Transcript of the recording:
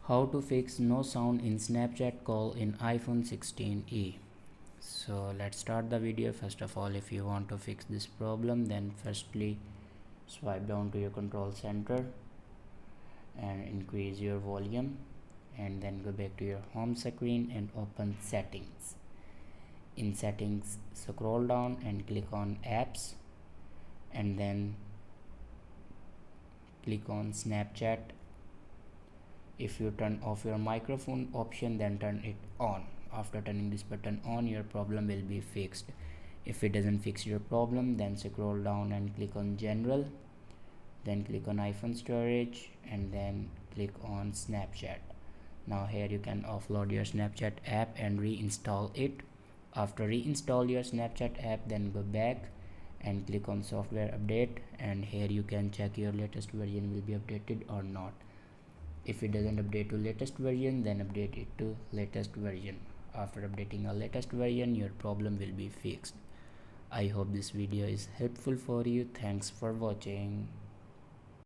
How to fix no sound in Snapchat call in iPhone 16e. So let's start the video. First of all, if you want to fix this problem, then firstly swipe down to your control center and increase your volume, and then go back to your home screen and open settings. In settings, scroll down and click on apps, and then click on Snapchat. If you turn off your microphone option, then turn it on. After turning this button on, your problem will be fixed. If it doesn't fix your problem, then scroll down and click on general, then click on iPhone storage, and then click on Snapchat. Now here you can offload your Snapchat app and reinstall it. After reinstall your Snapchat app, then go back and click on software update, and here you can check your latest version will be updated or not. If it doesn't update to latest version, then update it to latest version. After updating a latest version, your problem will be fixed. I hope this video is helpful for you. Thanks for watching.